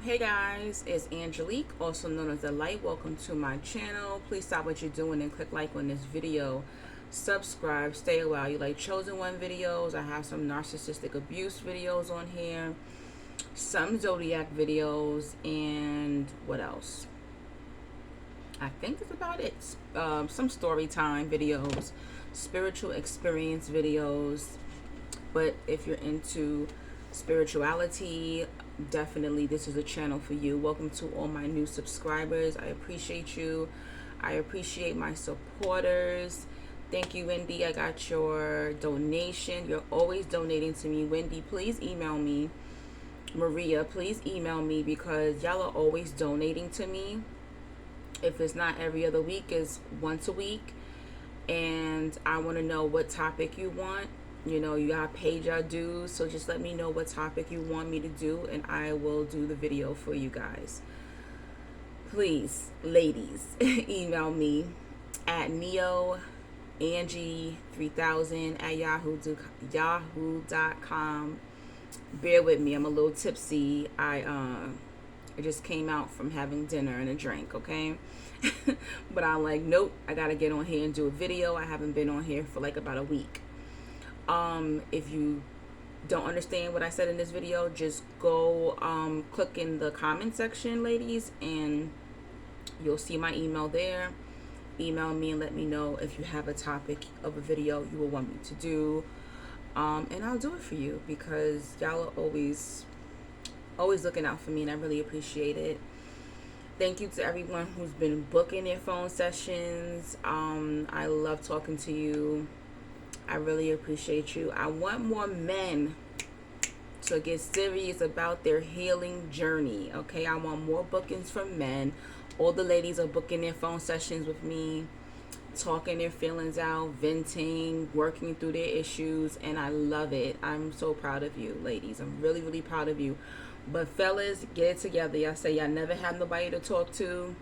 Hey guys, it's Angelique, also known as The Light. Welcome to my channel. Please stop what you're doing and click like on this video. Subscribe, stay a while. You like Chosen One videos. I have some narcissistic abuse videos on here, some zodiac videos, and what else? I think that's about it. Some story time videos, spiritual experience videos. But if you're into spirituality, definitely this is a channel for you. Welcome to all my new subscribers. I appreciate you. I appreciate my supporters. Thank you, Wendy. I got your donation. You're always donating to me. Wendy, please email me. Maria, please email me because y'all are always donating to me. If it's not every other week, it's once a week. And I want to know what topic you want. You know, you got paid your dues, so just let me know what topic you want me to do, and I will do the video for you guys. Please, ladies, email me at neoangie3000 at yahoo.com. Bear with me, I'm a little tipsy. I just came out from having dinner and a drink, okay? But I'm like, nope, I gotta get on here and do a video. I haven't been on here for like about a week. If you don't understand what I said in this video, just go click in the comment section, ladies, and you'll see my email there. Email me and let me know if you have a topic of a video you will want me to do, and I'll do it for you because y'all are always looking out for me, and I really appreciate it. Thank you to everyone who's been booking their phone sessions. I love talking to you. I really appreciate you. I want more men to get serious about their healing journey, okay? I want more bookings from men. All the ladies are booking their phone sessions with me, talking their feelings out, venting, working through their issues, and I love it. I'm so proud of you, ladies. I'm really, really proud of you. But fellas, get it together. Y'all say y'all never have nobody to talk to.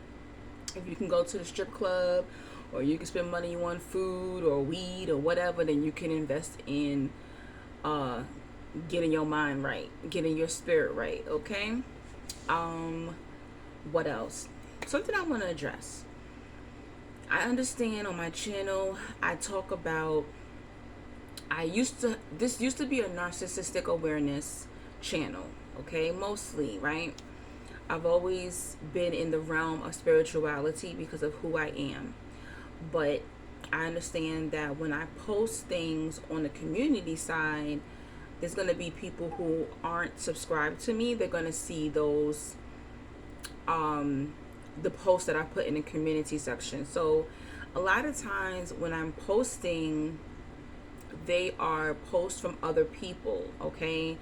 If you can go to the strip club, or you can spend money on food or weed or whatever, then you can invest in getting your mind right, getting your spirit right, okay? What else? Something I want to address. I understand on my channel, I talk about, this used to be a narcissistic awareness channel, okay? Mostly, right? I've always been in the realm of spirituality because of who I am. But I understand that when I post things on the community side, there's going to be people who aren't subscribed to me. They're going to see those, the posts that I put in the community section. So a lot of times when I'm posting, they are posts from other people, okay?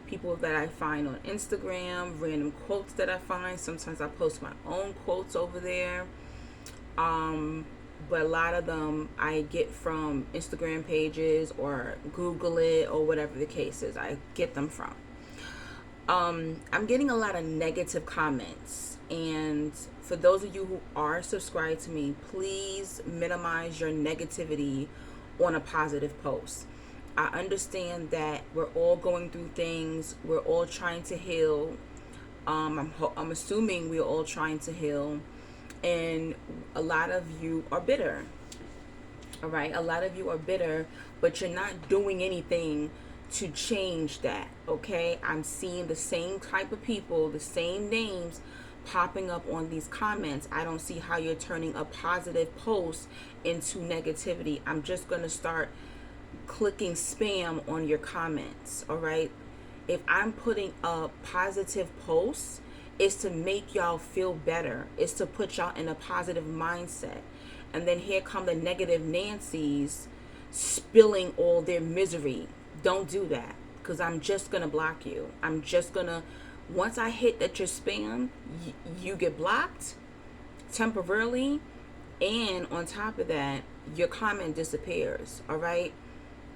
People that I find on Instagram, random quotes that I find. Sometimes I post my own quotes over there. But a lot of them I get from Instagram pages or Google it or whatever the case is. I get them from. I'm getting a lot of negative comments. And for those of you who are subscribed to me, please minimize your negativity on a positive post. I understand that we're all going through things. We're all trying to heal. I'm assuming we're all trying to heal. And a lot of you are bitter. All right, a lot of you are bitter, but you're not doing anything to change that, okay? I'm seeing the same type of people, the same names popping up on these comments. I don't see how you're turning a positive post into negativity. I'm just going to start clicking spam on your comments, all right? If I'm putting a positive post, is to make y'all feel better. It's to put y'all in a positive mindset. And then here come the negative Nancy's spilling all their misery. Don't do that, because I'm just going to block you. I'm just going to, once I hit that you're spam, you get blocked temporarily. And on top of that, your comment disappears, all right?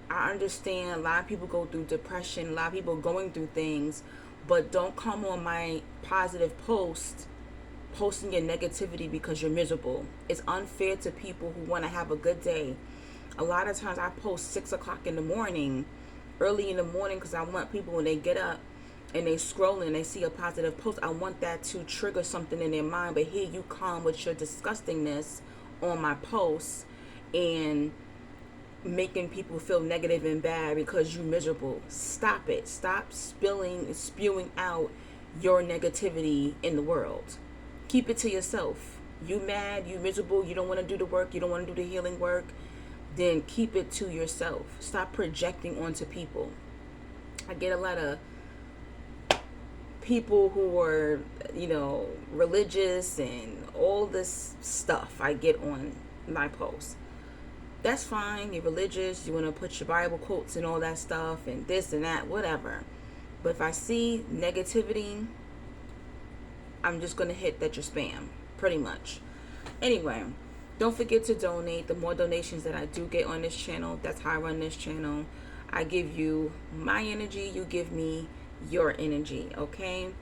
I understand a lot of people go through depression. A lot of people going through things. But don't come on my positive post posting your negativity because you're miserable. It's unfair to people who want to have a good day. A lot of times I post 6 o'clock in the morning, early in the morning, because I want people when they get up, and they scrolling, they see a positive post, I want that to trigger something in their mind. But here you come with your disgustingness on my posts and making people feel negative and bad because you're miserable. Stop it. Stop spewing out your negativity in the world. Keep it to yourself. You mad, you miserable, you don't want to do the work, you don't want to do the healing work, then keep it to yourself. Stop projecting onto people. I get a lot of people who are, religious and all this stuff I get on my posts. That's fine. You're religious. You want to put your Bible quotes and all that stuff and this and that, whatever. But if I see negativity, I'm just going to hit that you're spam, pretty much. Anyway, don't forget to donate. The more donations that I do get on this channel, that's how I run this channel. I give you my energy. You give me your energy, okay?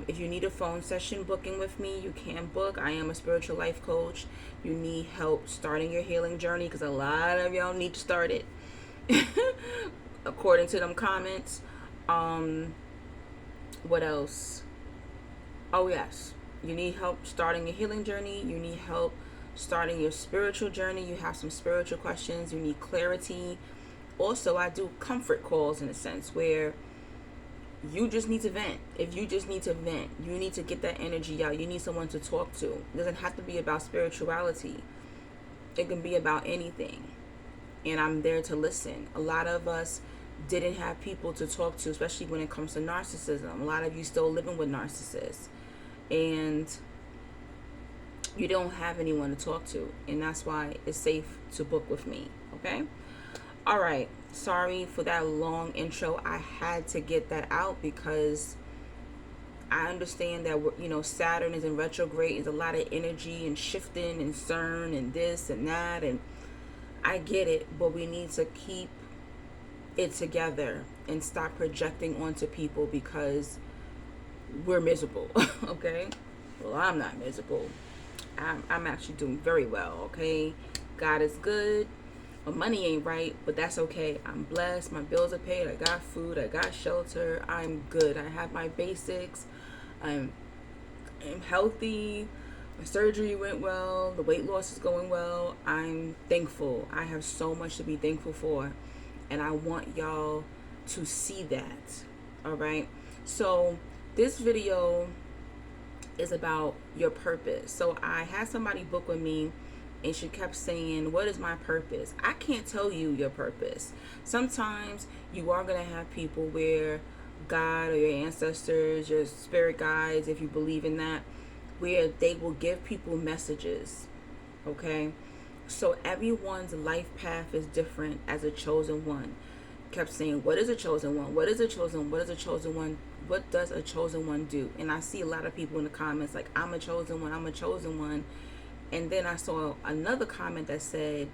If you need a phone session booking with me, you can book. I am a spiritual life coach. You need help starting your healing journey, because a lot of y'all need to start it according to them comments. What else? Oh yes, you need help starting your healing journey. You need help starting your spiritual journey. You have some spiritual questions. You need clarity. Also, I do comfort calls, in a sense, where you just need to vent. If you just need to vent, you need to get that energy out. You need someone to talk to. It doesn't have to be about spirituality. It can be about anything. And I'm there to listen. A lot of us didn't have people to talk to, especially when it comes to narcissism. A lot of you still living with narcissists. And you don't have anyone to talk to. And that's why it's safe to book with me. Okay? All right. Sorry for that long intro. I had to get that out because I understand that, Saturn is in retrograde. There's a lot of energy and shifting and CERN and this and that. And I get it. But we need to keep it together and stop projecting onto people because we're miserable. Okay? Well, I'm not miserable. I'm actually doing very well. Okay? God is good. My money ain't right, but that's okay. I'm blessed. My bills are paid. I got food. I got shelter. I'm good. I have my basics. I'm healthy. My surgery went well. The weight loss is going well. I'm thankful. I have so much to be thankful for. And I want y'all to see that. All right? So this video is about your purpose. So I had somebody book with me, and she kept saying, what is my purpose? I can't tell you your purpose. Sometimes you are going to have people where God or your ancestors, your spirit guides, if you believe in that, where they will give people messages. Okay? So everyone's life path is different as a chosen one. Kept saying, what is a chosen one? What is a chosen? What is a chosen one? What does a chosen one do? And I see a lot of people in the comments like, I'm a chosen one. I'm a chosen one. And then I saw another comment that said,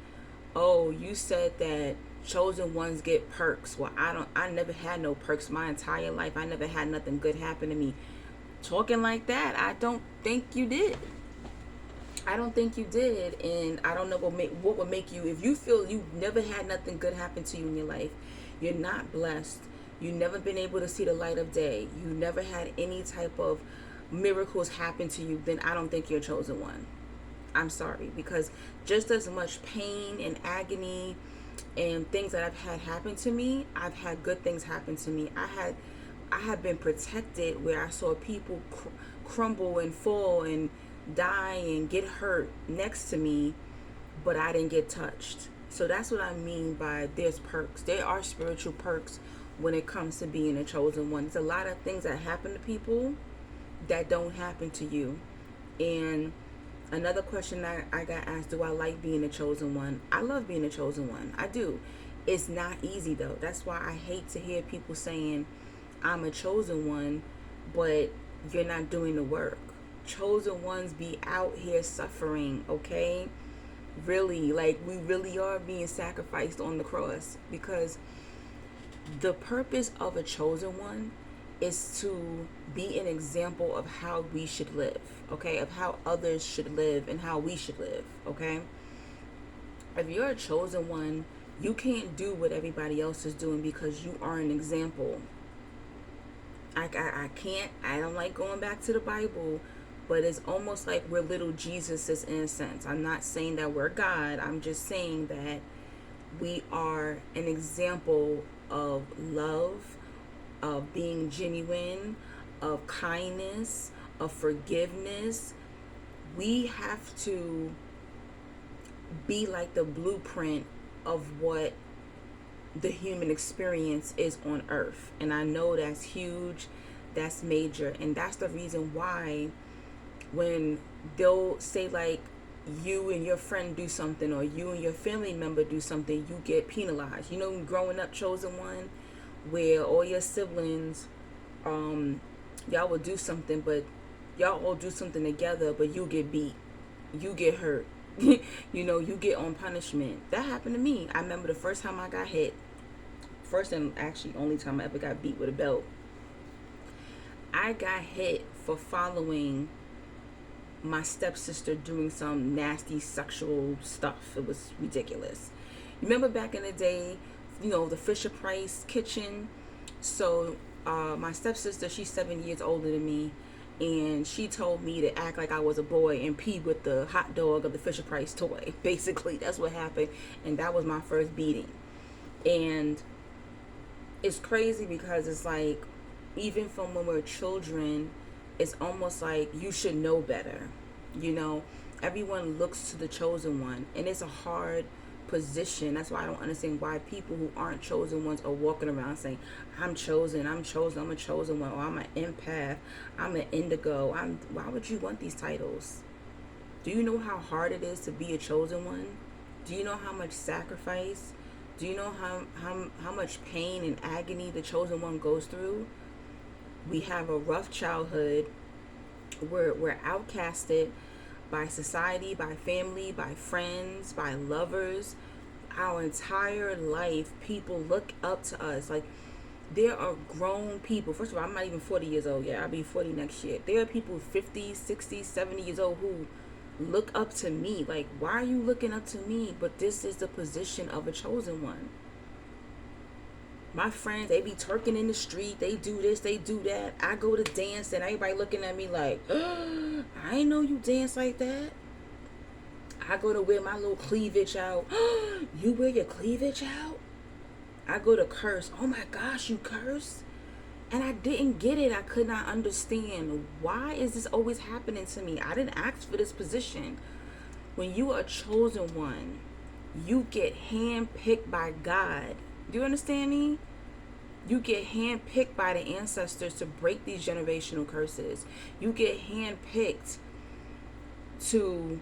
oh, you said that chosen ones get perks. Well, I never had no perks my entire life. I never had nothing good happen to me. Talking like that, I don't think you did. I don't think you did. And I don't know what would make you, if you feel you never had nothing good happen to you in your life, you're not blessed. You've never been able to see the light of day. You never had any type of miracles happen to you, then I don't think you're a chosen one. I'm sorry, because just as much pain and agony and things that I've had happen to me, I've had good things happen to me. I have been protected where I saw people crumble and fall and die and get hurt next to me, but I didn't get touched. So that's what I mean by there's perks. There are spiritual perks when it comes to being a chosen one. There's a lot of things that happen to people that don't happen to you. And another question that I got asked, do I like being a chosen one? I love being a chosen one. I do. It's not easy though. That's why I hate to hear people saying I'm a chosen one, but you're not doing the work. Chosen ones be out here suffering, okay? Really, like we really are being sacrificed on the cross, because the purpose of a chosen one is to be an example of how we should live, okay? Of how others should live and how we should live, okay? If you're a chosen one, you can't do what everybody else is doing because you are an example. I can't, I don't like going back to the Bible, but it's almost like we're little Jesuses in a sense. I'm not saying that we're God. I'm just saying that we are an example of love, of being genuine, of kindness, of forgiveness. We have to be like the blueprint of what the human experience is on earth. And I know that's huge, that's major, and that's the reason why when they'll say like you and your friend do something or you and your family member do something, you get penalized. You know, growing up, chosen one, where all your siblings, y'all will do something, but y'all all do something together, but you get beat, you get hurt. You know, you get on punishment. That happened to me. I remember the first time I got hit, first and actually only time I ever got beat with a belt. I got hit for following my stepsister doing some nasty sexual stuff. It was ridiculous. You remember back in the day, you know, the Fisher Price kitchen? So my stepsister, she's 7 years older than me, and she told me to act like I was a boy and pee with the hot dog of the Fisher Price toy. Basically, that's what happened, and that was my first beating. And it's crazy because it's like, even from when we're children, it's almost like you should know better. You know, everyone looks to the chosen one, and it's a hard position. That's why I don't understand why people who aren't chosen ones are walking around saying, I'm chosen, I'm chosen, I'm a chosen one, or I'm an empath, I'm an indigo. Why would you want these titles? Do you know how hard it is to be a chosen one? Do you know how much sacrifice? Do you know how much pain and agony the chosen one goes through? We have a rough childhood. We're outcasted by society, by family, by friends, by lovers. Our entire life, people look up to us. Like, there are grown people. First of all, I'm not even 40 years old yet. I'll be 40 next year. There are people 50, 60, 70 years old who look up to me. Like, why are you looking up to me? But this is the position of a chosen one. My friends, they be twerking in the street. They do this, they do that. I go to dance and everybody looking at me like, I ain't know you dance like that. I go to wear my little cleavage out. You wear your cleavage out? I go to curse. Oh my gosh, you curse? And I didn't get it. I could not understand. Why is this always happening to me? I didn't ask for this position. When you are a chosen one, you get handpicked by God. Do you understand me? You get handpicked by the ancestors to break these generational curses. You get handpicked to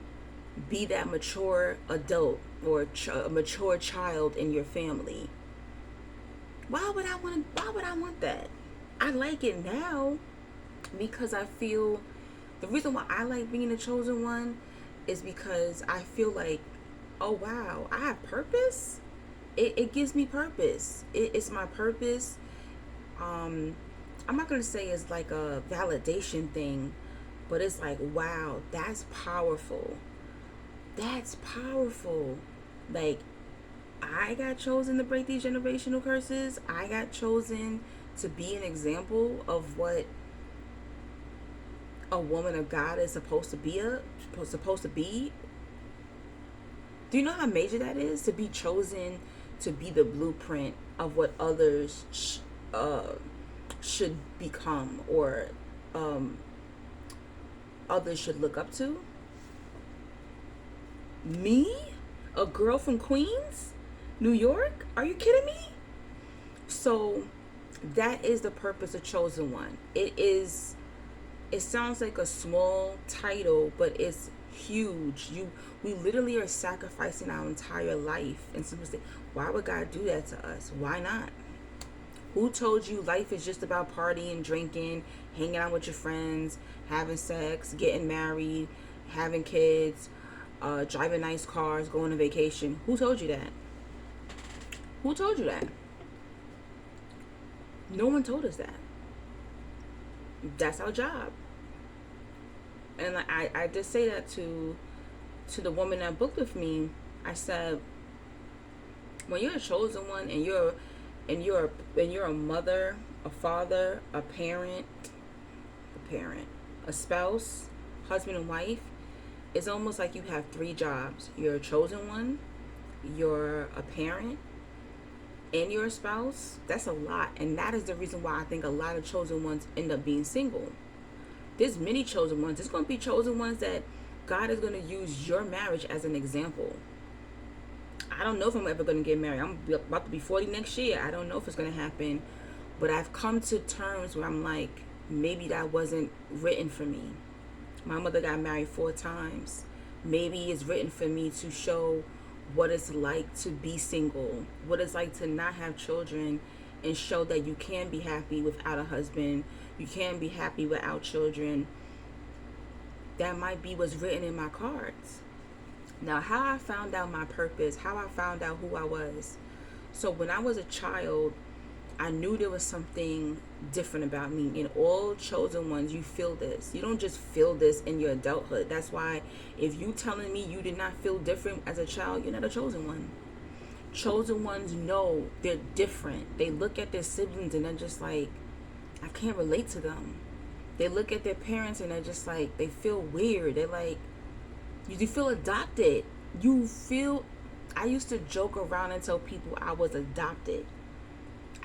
be that mature adult or a mature child in your family. Why would I want that? I like it now because I feel the reason why I like being the chosen one is because I feel like, oh wow, I have purpose. It gives me purpose. It's my purpose. I'm not gonna say it's like a validation thing, but it's like, wow, that's powerful. That's powerful. Like, I got chosen to break these generational curses. I got chosen to be an example of what a woman of God is supposed to be. Do you know how major that is, to be chosen to be the blueprint of what others should become, or others should look up to? Me? A girl from Queens, New York? Are you kidding me? So that is the purpose of chosen one. It sounds like a small title, but it's huge. We literally are sacrificing our entire life. And someone say, why would God do that to us? Why not? Who told you life is just about partying, drinking, hanging out with your friends, having sex, getting married, having kids, driving nice cars, going on vacation? Who told you that? Who told you that? No one told us that. That's our job. And I just say that to the woman that booked with me. I said, when you're a chosen one and you're a mother a father, a spouse, husband and wife, it's almost like you have three jobs. You're a chosen one, you're a parent, and you're a spouse. That's a lot. And that is the reason why I think a lot of chosen ones end up being single. There's many chosen ones. There's going to be chosen ones that God is going to use your marriage as an example. I don't know if I'm ever going to get married. I'm about to be 40 next year. I don't know if it's going to happen. But I've come to terms where I'm like, maybe that wasn't written for me. My mother got married 4 times. Maybe it's written for me to show what it's like to be single, what it's like to not have children, and show that you can be happy without a husband, you can be happy without children. That might be what's written in my cards. Now, how I found out my purpose, how I found out who I was. So when I was a child, I knew there was something different about me. In all chosen ones, you feel this. You don't just feel this in your adulthood. That's why if you telling me you did not feel different as a child, you're not a chosen one. Chosen ones know they're different. They look at their siblings and they're just like, I can't relate to them. They look at their parents and they're just like, they feel weird. They're like, you feel adopted. I used to joke around and tell people I was adopted.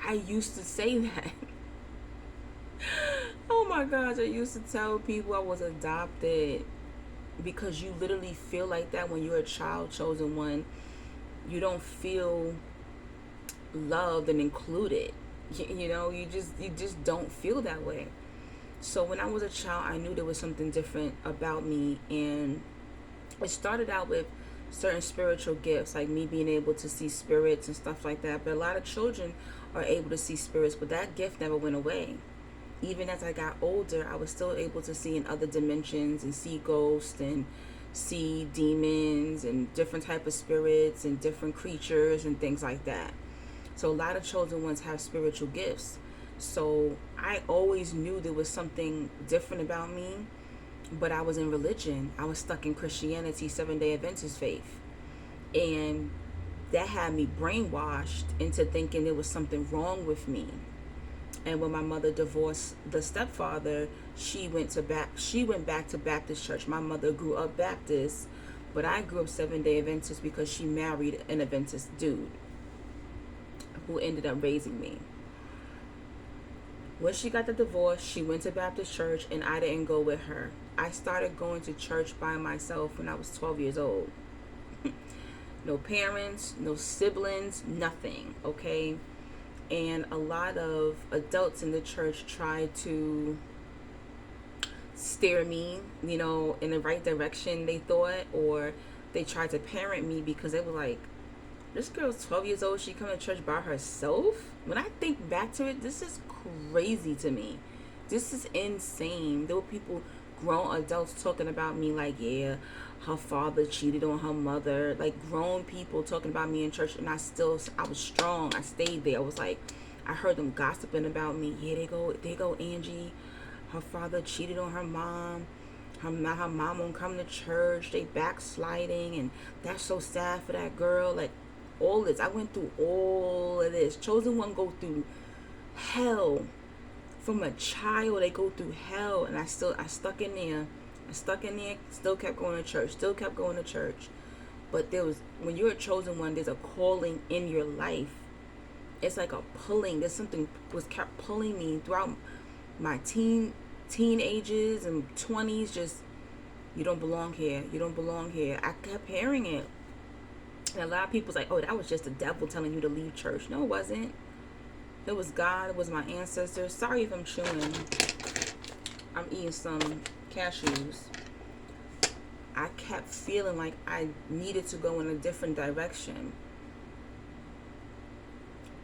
I used to say that. Oh my gosh, I used to tell people I was adopted, because you literally feel like that when you're a child chosen one. You don't feel loved and included. You just don't feel that way. So when I was a child, I knew there was something different about me, and it started out with certain spiritual gifts, like me being able to see spirits and stuff like that. But a lot of children are able to see spirits, but that gift never went away. Even as I got older, I was still able to see in other dimensions and see ghosts and see demons and different type of spirits and different creatures and things like that. So a lot of chosen ones have spiritual gifts. So I always knew there was something different about me, but I was in religion. I was stuck in Christianity, Seventh-day Adventist faith. And that had me brainwashed into thinking there was something wrong with me. And when my mother divorced the stepfather, she went back to Baptist church. My mother grew up Baptist, but I grew up Seventh-day Adventist because she married an Adventist dude who ended up raising me. When she got the divorce, she went to Baptist church, and I didn't go with her. I started going to church by myself when I was 12 years old. No parents, no siblings, nothing, okay? And a lot of adults in the church tried to steer me, in the right direction, they thought, or they tried to parent me, because they were like, this girl's 12 years old, she come to church by herself? When I think back to it, this is crazy to me. This is insane. There were people, grown adults, talking about me like, yeah, her father cheated on her mother. Like, grown people talking about me in church, and I was strong. I stayed there. I was like, I heard them gossiping about me. Yeah, they go Angie. Her father cheated on her mom. Her mom won't come to church. They backsliding, and that's so sad for that girl. Like, all this. I went through all of this. Chosen one go through hell. From a child, they go through hell, and I stuck in there. Still kept going to church. But when you're a chosen one, there's a calling in your life. It's like a pulling. There's something kept pulling me throughout my teenagers and 20s. Just, you don't belong here. You don't belong here. I kept hearing it. And a lot of people's like, oh, that was just the devil telling you to leave church. No, it wasn't. It was God. It was my ancestors. Sorry if I'm chewing. I'm eating some cashews. I kept feeling like I needed to go in a different direction.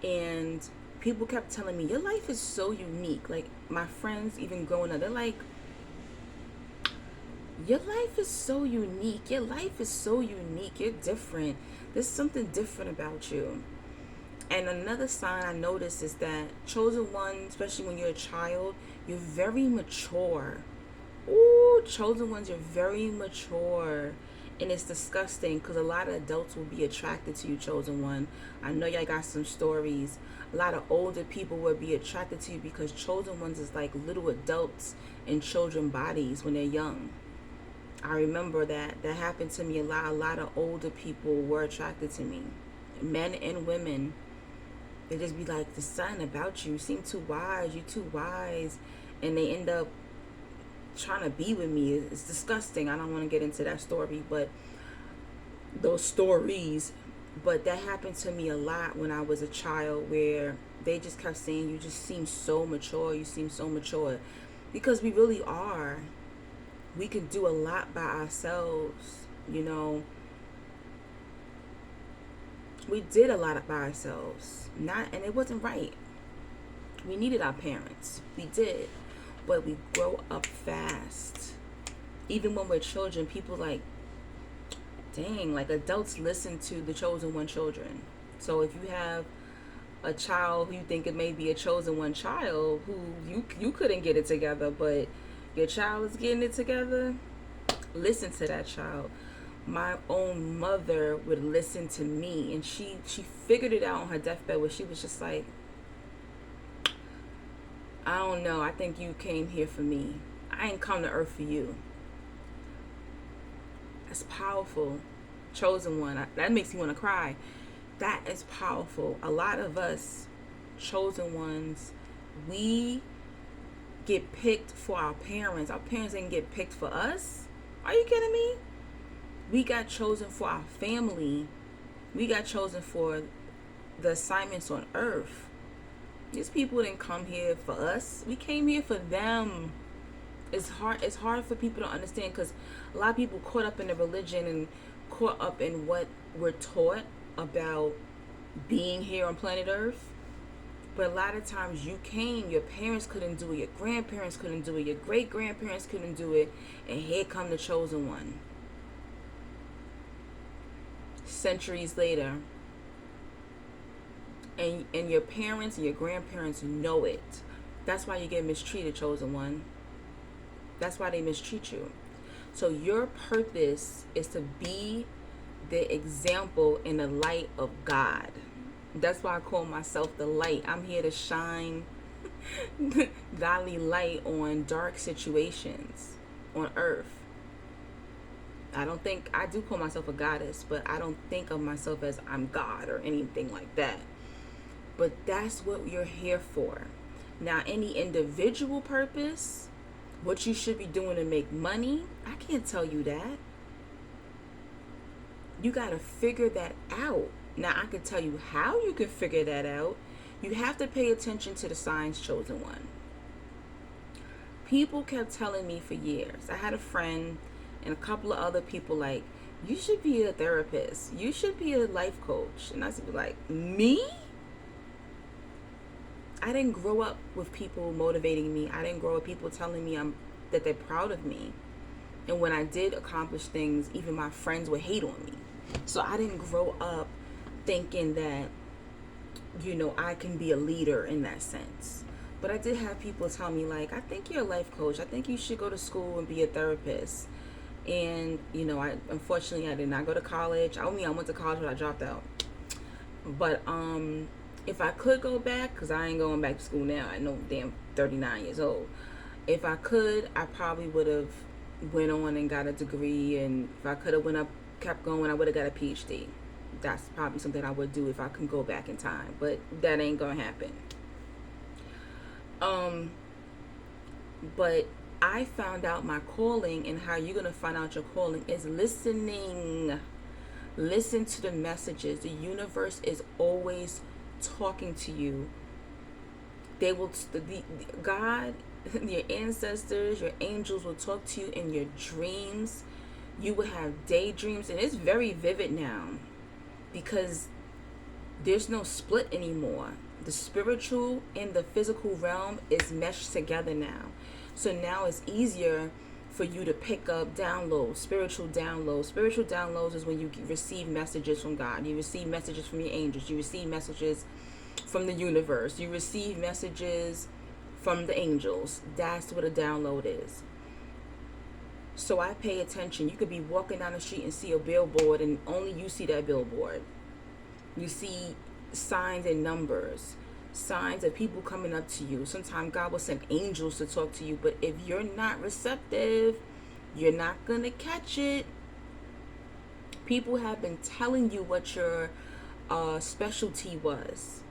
And people kept telling me, your life is so unique. Like, my friends, even growing up, they're like, your life is so unique. Your life is so unique. You're different. There's something different about you. And another sign I noticed is that chosen one, especially when you're a child, you're very mature. Ooh, chosen ones, you're very mature. And it's disgusting because a lot of adults will be attracted to you, chosen one. I know y'all got some stories. A lot of older people will be attracted to you because chosen ones is like little adults in children bodies when they're young. I remember that happened to me a lot. A lot of older people were attracted to me, men and women. They just be like, there's something about you. You seem too wise. You too wise. And they end up trying to be with me. It's disgusting. I don't want to get into that story, but those stories. But that happened to me a lot when I was a child, where they just kept saying, you just seem so mature. You seem so mature. Because we really are. We can do a lot by ourselves, you know. We did a lot by ourselves. And it wasn't right. We needed our parents. We did. But we grow up fast. Even when we're children, people like, dang, like adults listen to the chosen one children. So if you have a child who you think it may be a chosen one child who you couldn't get it together, but your child is getting it together, listen to that child. My own mother would listen to me, and she figured it out on her deathbed, where she was just like, I don't know, I think you came here for me. I ain't come to earth for you. That's powerful. Chosen one. That makes me want to cry. That is powerful. A lot of us chosen ones, we get picked for our parents. Our parents didn't get picked for us. Are you kidding me? We got chosen for our family. We got chosen for the assignments on earth. These people didn't come here for us. We came here for them. It's hard for people to understand, because a lot of people caught up in the religion and caught up in what we're taught about being here on planet Earth. But a lot of times you came, your parents couldn't do it, your grandparents couldn't do it, your great-grandparents couldn't do it, and here come the chosen one. Centuries later. And your parents and your grandparents know it. That's why you get mistreated, chosen one. That's why they mistreat you. So your purpose is to be the example in the light of God. That's why I call myself the light. I'm here to shine godly light on dark situations on earth. I do call myself a goddess, but I don't think of myself as I'm God or anything like that. But that's what you're here for. Now, any individual purpose, what you should be doing to make money, I can't tell you that. You got to figure that out. Now, I can tell you how you can figure that out. You have to pay attention to the signs, chosen one. People kept telling me for years. I had a friend and a couple of other people like, you should be a therapist. You should be a life coach. And I would be like, me? I didn't grow up with people motivating me. I didn't grow up with people telling me that they're proud of me. And when I did accomplish things, even my friends would hate on me. So I didn't grow up thinking that, I can be a leader in that sense. But I did have people tell me, like, I think you're a life coach. I think you should go to school and be a therapist. And, unfortunately, I did not go to college. I went to college, but I dropped out. But, if I could go back, because I ain't going back to school now. I know damn 39 years old. If I could, I probably would have went on and got a degree. And if I could have kept going, I would have got a PhD. That's probably something I would do if I can go back in time. But that ain't going to happen. But I found out my calling, and how you're going to find out your calling is listening. Listen to the messages. The universe is always talking to you. They will, God, your ancestors, your angels will talk to you in your dreams. You will have daydreams, and it's very vivid now because there's no split anymore. The spiritual and the physical realm is meshed together now. So now it's easier for you to pick up downloads, spiritual downloads. Spiritual downloads is when you receive messages from God. You receive messages from your angels. You receive messages from the universe. You receive messages from the angels. That's what a download is. So I pay attention. You could be walking down the street and see a billboard, and only you see that billboard. You see signs and numbers, signs of people coming up to you. Sometimes God will send angels to talk to you, but if you're not receptive, you're not going to catch it. People have been telling you what your specialty was.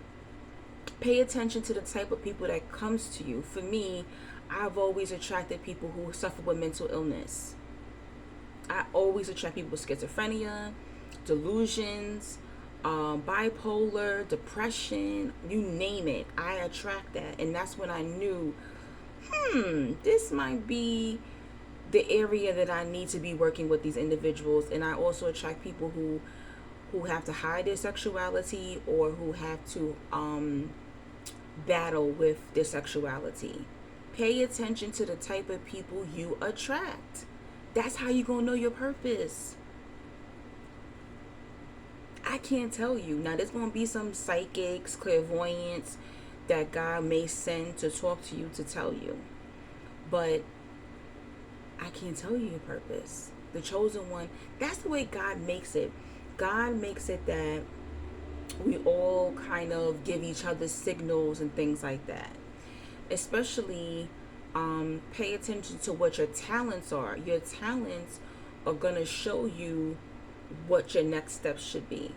Pay attention to the type of people that comes to you. For me, I've always attracted people who suffer with mental illness. I always attract people with schizophrenia, delusions, bipolar, depression, you name it. I attract that. And that's when I knew, this might be the area that I need to be working with these individuals. And I also attract people who have to hide their sexuality, or who have to battle with their sexuality. Pay attention to the type of people you attract. That's how you're going to know your purpose. I can't tell you. Now, there's going to be some psychics, clairvoyants that God may send to talk to you, to tell you. But I can't tell you your purpose. The chosen one, that's the way God makes it. God makes it that we all kind of give each other signals and things like that. Especially pay attention to what your talents are. Your talents are going to show you what your next steps should be.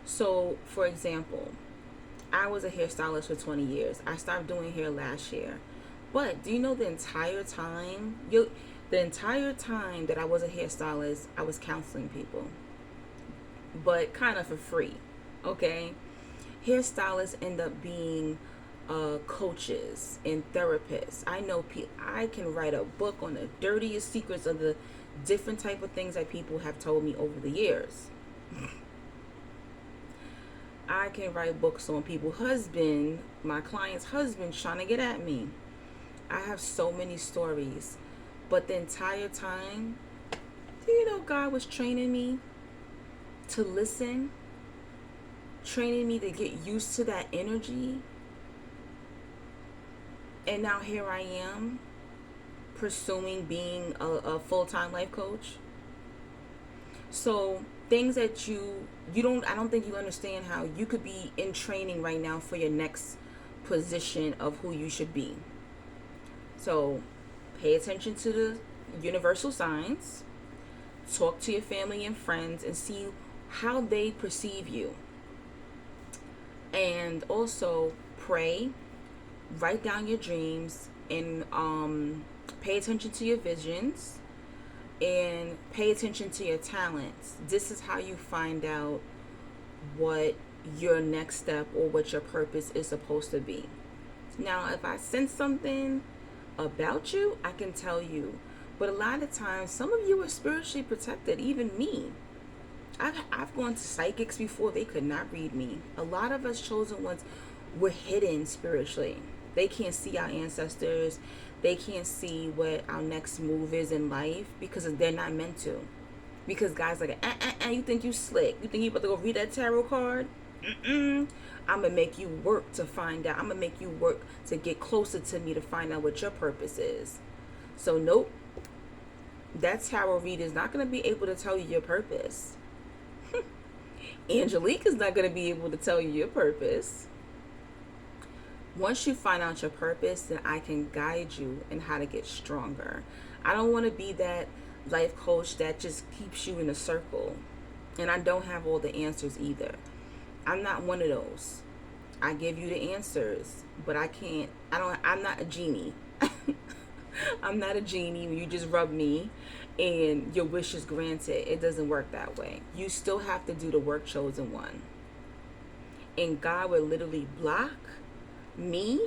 So, for example, I was a hairstylist for 20 years. I stopped doing hair last year. But do you know the entire time that I was a hairstylist, I was counseling people. But kind of for free, okay? Hairstylists end up being coaches and therapists. I know I can write a book on the dirtiest secrets of the different type of things that people have told me over the years. I can write books on people's husband, my client's husband trying to get at me. I have so many stories. But the entire time, do you know God was training me to listen? Training me to get used to that energy. And now here I am, pursuing being a full-time life coach. So things that I don't think you understand how you could be in training right now for your next position of who you should be. So pay attention to the universal signs. Talk to your family and friends and see how they perceive you. And also pray, write down your dreams, and pay attention to your visions, and pay attention to your talents. This is how you find out what your next step or what your purpose is supposed to be. Now, if I sense something about you, I can tell you. But a lot of times, some of you are spiritually protected, even me. I've gone to psychics before. They could not read me. A lot of us chosen ones, we're hidden spiritually. They can't see our ancestors. They can't see what our next move is in life because they're not meant to. Because God's like, you think you slick? You think you about to go read that tarot card? I'm going to make you work to find out. I'm going to make you work to get closer to me to find out what your purpose is. So nope. That tarot reader is not going to be able to tell you your purpose. Angelique is not going to be able to tell you your purpose. Once you find out your purpose, then I can guide you in how to get stronger. I don't want to be that life coach that just keeps you in a circle. And I don't have all the answers either. I'm not one of those. I give you the answers, but I'm not a genie. I'm not a genie where you just rub me and your wish is granted. It doesn't work that way. You still have to do the work, chosen one. And God will literally block me,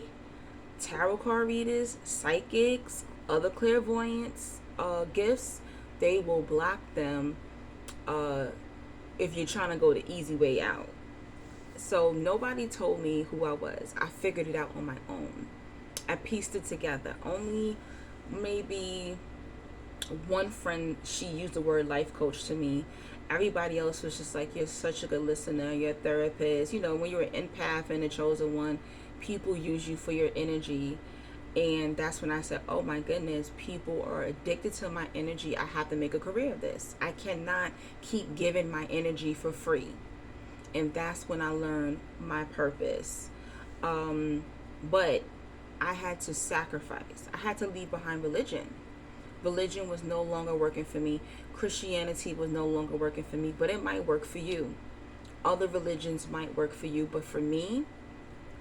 tarot card readers, psychics, other clairvoyants, gifts. They will block them if you're trying to go the easy way out. So nobody told me who I was. I figured it out on my own. I pieced it together. Only maybe one friend, she used the word life coach to me. Everybody else was just like, you're such a good listener, you're a therapist. You know, when you're an empath and a chosen one, people use you for your energy. And that's when I said, oh my goodness, people are addicted to my energy. I have to make a career of this. I cannot keep giving my energy for free. And that's when I learned my purpose. But I had to sacrifice. I had to leave behind religion. Religion was no longer working for me. Christianity was no longer working for me, but it might work for you. Other religions might work for you, but for me,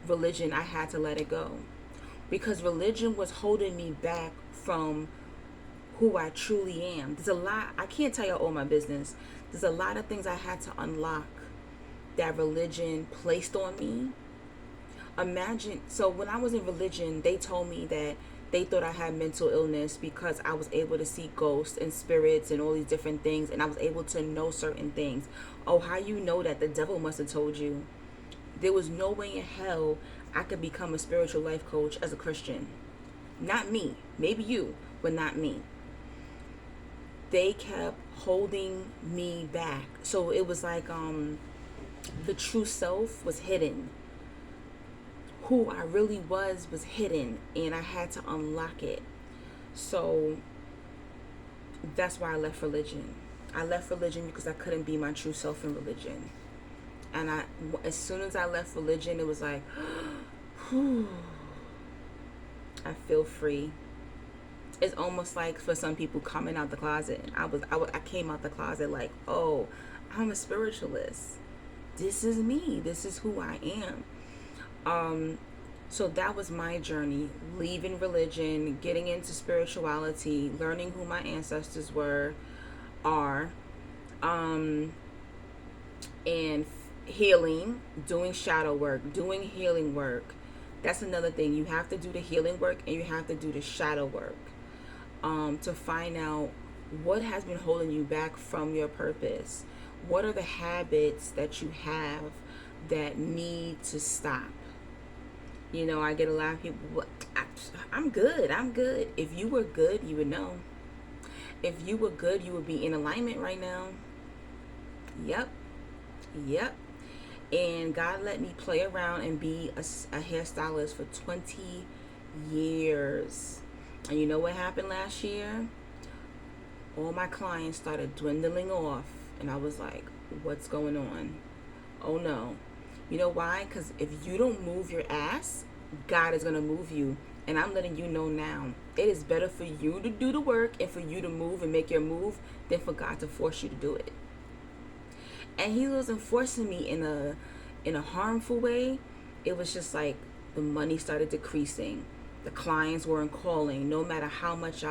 religion, I had to let it go. Because religion was holding me back from who I truly am. There's a lot, I can't tell you all my business. There's a lot of things I had to unlock that religion placed on me. Imagine, so when I was in religion, they told me that they thought I had mental illness because I was able to see ghosts and spirits and all these different things, and I was able to know certain things. Oh, how you know that? The devil must have told you. There was no way in hell I could become a spiritual life coach as a Christian. Not me. Maybe you, but not me. They kept holding me back. So it was like the true self was hidden. Who I really was hidden, and I had to unlock it. So that's why I left religion. I left religion because I couldn't be my true self in religion. And as soon as I left religion, it was like, whew, I feel free. It's almost like for some people coming out the closet. I came out the closet like, oh, I'm a spiritualist. This is me. This is who I am. So that was my journey, leaving religion, getting into spirituality, learning who my ancestors are, and healing, doing shadow work, doing healing work. That's another thing. You have to do the healing work and you have to do the shadow work, to find out what has been holding you back from your purpose. What are the habits that you have that need to stop? You know, I get a lot of people, I'm good. If you were good, you would know. If you were good, you would be in alignment right now. Yep. And God let me play around and be a hairstylist for 20 years. And you know what happened last year? All my clients started dwindling off. And I was like, what's going on? Oh no. You know why? Because if you don't move your ass, God is going to move you. And I'm letting you know now, it is better for you to do the work and for you to move and make your move than for God to force you to do it. And he wasn't forcing me in a harmful way. It was just like the money started decreasing. The clients weren't calling. No matter how much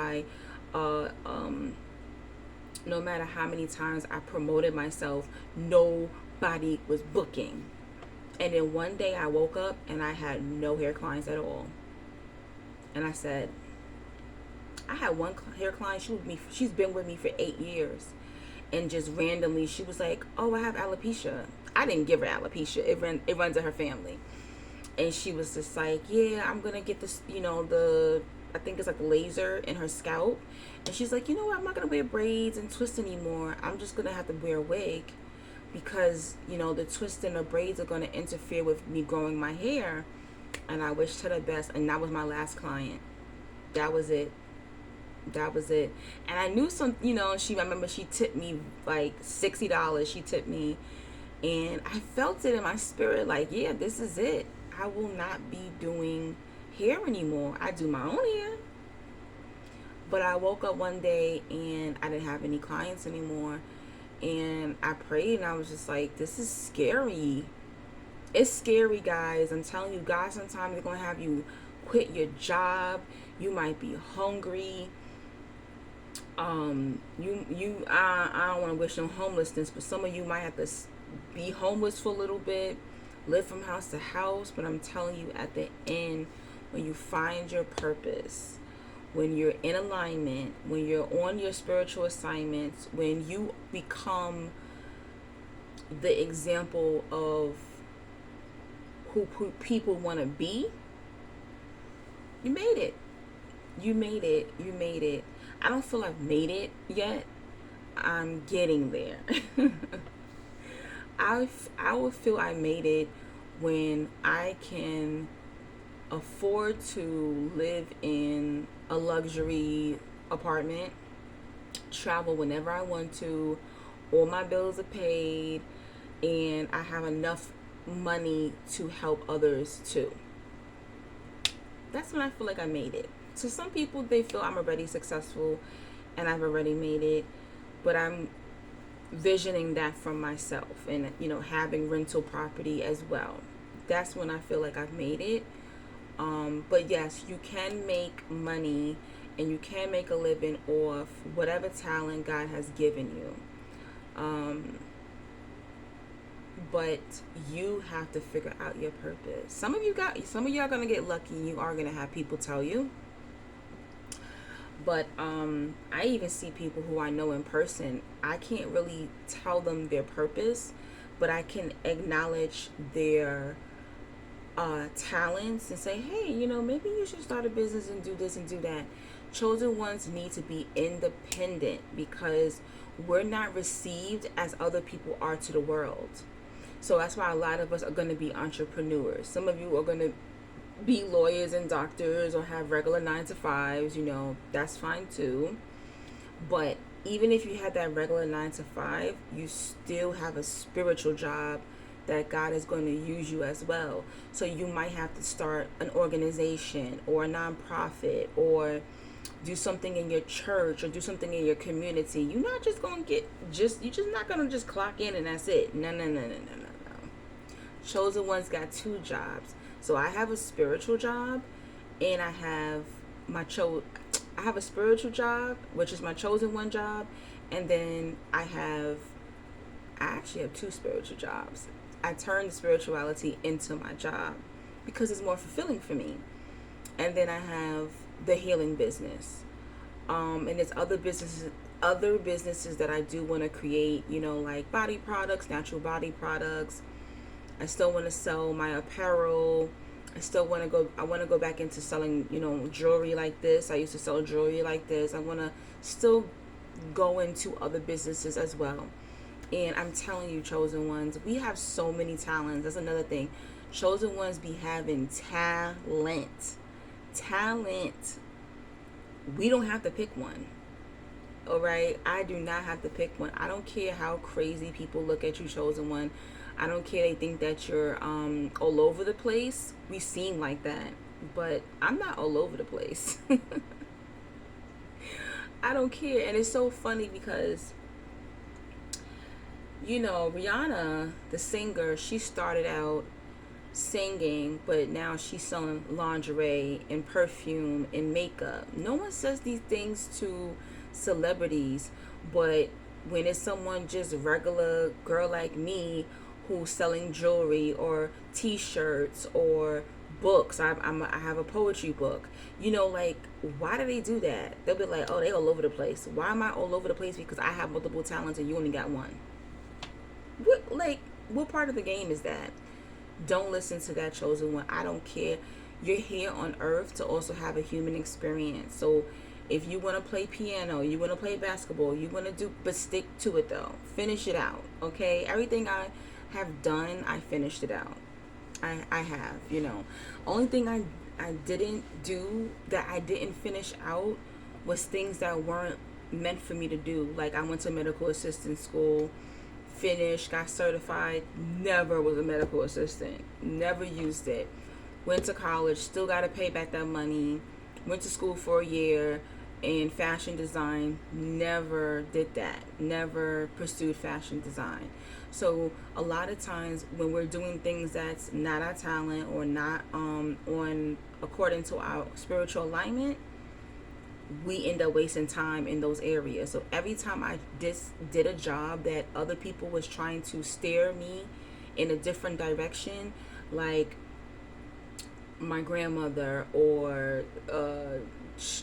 no matter how many times I promoted myself, nobody was booking. And then one day I woke up and I had no hair clients at all. And I said, I had one hair client, she's been with me for 8 years. And just randomly, she was like, oh, I have alopecia. I didn't give her alopecia. It runs in her family. And she was just like, yeah, I'm going to get this, I think it's like laser in her scalp. And she's like, you know what? I'm not going to wear braids and twists anymore. I'm just going to have to wear a wig because, the twists and the braids are going to interfere with me growing my hair. And I wished her the best. And that was my last client. That was it. And I knew I remember she tipped me like $60. She tipped me. And I felt it in my spirit like, yeah, this is it. I will not be doing hair anymore. I do my own hair. But I woke up one day and I didn't have any clients anymore. And I prayed and I was just like, this is scary. It's scary, guys. I'm telling you, God sometimes is going to have you quit your job. You might be hungry. I don't want to wish them homelessness, but some of you might have to be homeless for a little bit, live from house to house. But I'm telling you, at the end, when you find your purpose, when you're in alignment, when you're on your spiritual assignments, when you become the example of who people want to be, you made it. You made it. I don't feel I've made it yet. I'm getting there. I will feel I made it when I can afford to live in a luxury apartment, travel whenever I want to, all my bills are paid, and I have enough money to help others too. That's when I feel like I made it. So some people, they feel I'm already successful and I've already made it, but I'm visioning that from myself, and having rental property as well. That's when I feel like I've made it. But yes, you can make money and you can make a living off whatever talent God has given you. But you have to figure out your purpose. Some of you are gonna get lucky and you are gonna have people tell you. But I even see people who I know in person. I can't really tell them their purpose, but I can acknowledge their talents and say, hey, maybe you should start a business and do this and do that. Chosen ones need to be independent because we're not received as other people are to the world. So that's why a lot of us are going to be entrepreneurs. Some of you are going to be lawyers and doctors or have regular 9-to-5s, that's fine too. But even if you have that regular 9-to-5, you still have a spiritual job that God is going to use you as well. So you might have to start an organization or a nonprofit or do something in your church or do something in your community. You're not just going to you're just not going to just clock in and that's it. No. Chosen ones got 2 jobs. So I have a spiritual job and I have I have a spiritual job, which is my chosen one job. And then I actually have 2 spiritual jobs. I turned the spirituality into my job because it's more fulfilling for me. And then I have the healing business. And there's other businesses that I do want to create, like body products, natural body products. I still want to sell my apparel. I want to go back into selling, jewelry like this. I used to sell jewelry like this. I want to still go into other businesses as well. And I'm telling you, chosen ones, we have so many talents. That's another thing. Chosen ones be having talent. We don't have to pick one. All right? I do not have to pick one. I don't care how crazy people look at you, chosen one. I don't care they think that you're all over the place. We seem like that. But I'm not all over the place. I don't care. And it's so funny because Rihanna, the singer, she started out singing, but now she's selling lingerie and perfume and makeup. No one says these things to celebrities, but when it's someone just regular girl like me who's selling jewelry or t-shirts or books, I have a poetry book, why do they do that? They'll be like, oh, they all over the place. Why am I all over the place? Because I have multiple talents and you only got one. What part of the game is that? Don't listen to that, chosen one. I don't care. You're here on earth to also have a human experience. So if you want to play piano, you want to play basketball, you want to but stick to it though. Finish it out, okay? Everything I have done, I finished it out. I have, Only thing I didn't do that I didn't finish out was things that weren't meant for me to do. Like I went to medical assistant school, finished, got certified, never was a medical assistant, never used it. Went to college, still got to pay back that money. Went to school for a year in fashion design, never did that, never pursued fashion design. So a lot of times when we're doing things that's not our talent or not on according to our spiritual alignment, we end up wasting time in those areas. So every time I did a job that other people was trying to steer me in a different direction, like my grandmother or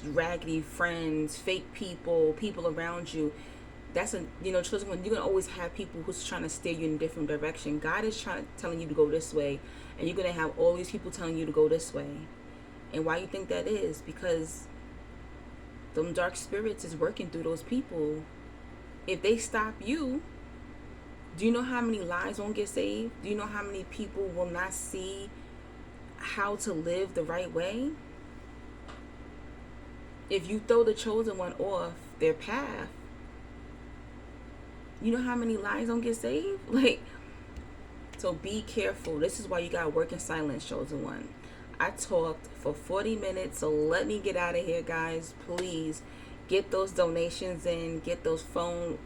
raggedy friends, fake people around you, that's chosen one. You're gonna always have people who's trying to steer you in a different direction. God is telling you to go this way, and you're gonna have all these people telling you to go this way. And why you think that is? Because them dark spirits is working through those people. If they stop you, do you know how many lives won't get saved? Do you know how many people will not see how to live the right way, if you throw the chosen one off their path, you know how many lives don't get saved? Like, so be careful. This is why you gotta work in silence, chosen one. I talked for 40 minutes, so let me get out of here, guys. Please get those donations in, get those phone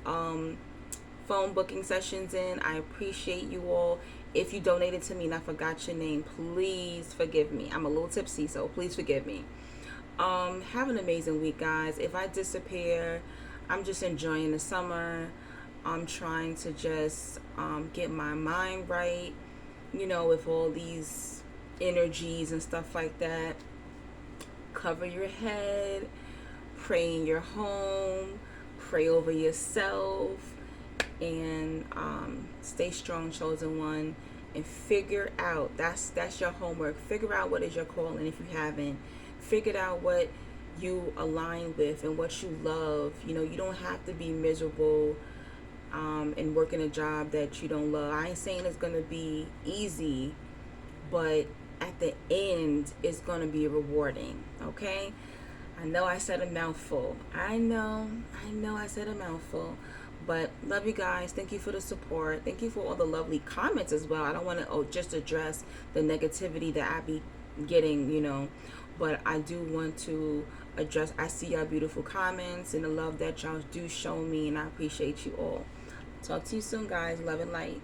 booking sessions in. I appreciate you all. If you donated to me and I forgot your name, please forgive me. I'm a little tipsy, so please forgive me. Have an amazing week, guys. If I disappear, I'm just enjoying the summer. I'm trying to just get my mind right, with all these energies and stuff like that. Cover your head, pray in your home, pray over yourself, and stay strong, chosen one, and figure out, that's your homework. Figure out what is your calling if you haven't. Figured out what you align with and what you love. You don't have to be miserable and working a job that you don't love. I ain't saying it's gonna be easy, but at the end it's gonna be rewarding. Okay, I know I said a mouthful. I know I said a mouthful, but love you guys. Thank you for the support. Thank you for all the lovely comments as well. I don't want to just address the negativity that I be getting, but I do want to address. I see y'all beautiful comments and the love that y'all do show me, and I appreciate you all. Talk to you soon, guys. Love and light.